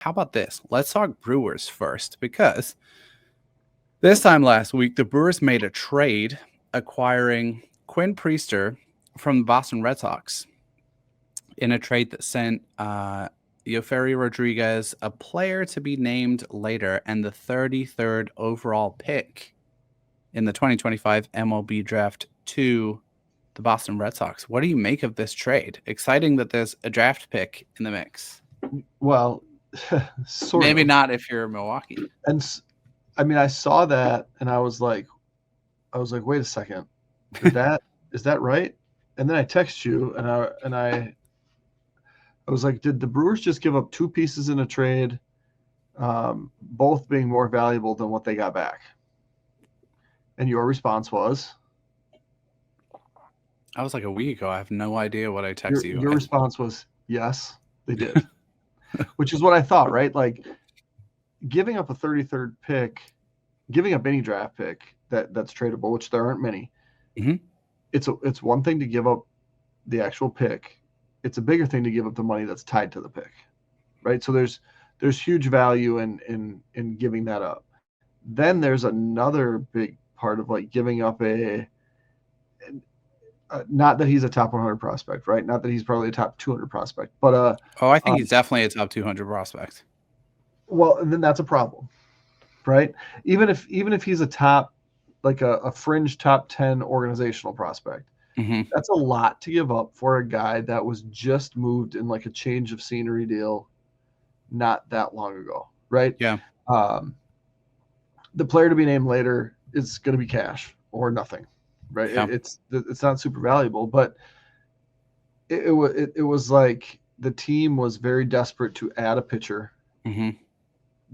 how about this? Let's talk Brewers first, because this time last week, the Brewers made a trade acquiring Quinn Priester from the Boston Red Sox in a trade that sent Yophery Rodriguez, a player to be named later, and the 33rd overall pick in the 2025 MLB draft to the Boston Red Sox. What do you make of this trade? Exciting that there's a draft pick in the mix. Well, sort Maybe of. not if you're Milwaukee. And I mean, I saw that and I was like, wait a second, is that right? And then I text you and I was like, did the Brewers just give up two pieces in a trade, both being more valuable than what they got back? And your response was? I was like a week ago. I have no idea what I texted you. Your response was, yes, they did. Which is what I thought, right? Like giving up a 33rd pick, giving up any draft pick that's tradable, which there aren't many. Mm-hmm. It's one thing to give up the actual pick. It's a bigger thing to give up the money that's tied to the pick, right? So there's huge value in giving that up. Then there's another big part of like giving up not that he's a top 100 prospect, right? Not that he's probably a top 200 prospect, but I think he's definitely a top 200 prospect. Well, and then that's a problem, right? Even if he's a top, like a fringe top 10 organizational prospect, that's a lot to give up for a guy that was just moved in like a change of scenery deal not that long ago, right? Yeah. The player to be named later is going to be cash or nothing, right? Yeah. It's not super valuable, but it was like the team was very desperate to add a pitcher.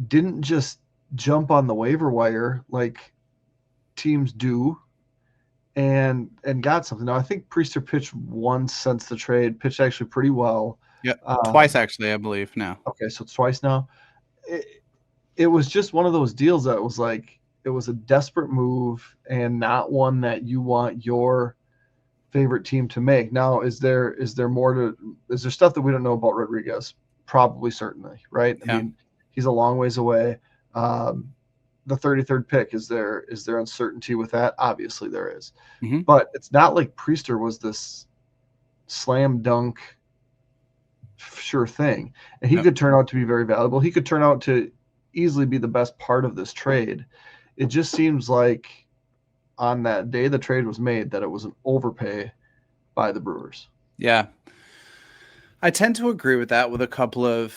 Didn't just jump on the waiver wire like teams do and got something. Now, I think Priester pitched once since the trade, pitched actually pretty well. Yeah, twice actually, I believe now. Okay, so it's twice now. It was just one of those deals that was like, it was a desperate move and not one that you want your favorite team to make. Now, is there stuff that we don't know about Rodriguez? Probably, certainly, right? Yeah. I mean, he's a long ways away. The 33rd pick, is there uncertainty with that? Obviously there is. But it's not like Priester was this slam dunk sure thing. And he could turn out to be very valuable. He could turn out to easily be the best part of this trade. It just seems like on that day the trade was made that it was an overpay by the Brewers. Yeah. I tend to agree with that, with a couple of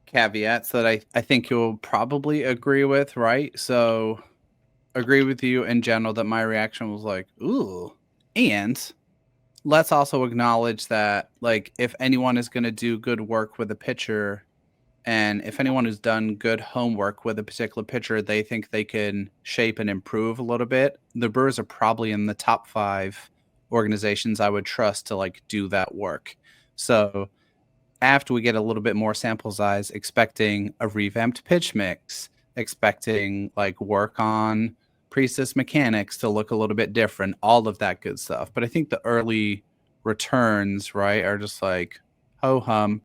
caveats that I think you'll probably agree with, right? So agree with you in general that my reaction was like, ooh. And let's also acknowledge that, like, if anyone is going to do good work with a pitcher, and if anyone has done good homework with a particular pitcher, they think they can shape and improve a little bit, the Brewers are probably in the top 5 organizations I would trust to like do that work. So after we get a little bit more sample size, expecting a revamped pitch mix, expecting like work on Priestess mechanics to look a little bit different, all of that good stuff. But I think the early returns, right, are just like ho hum.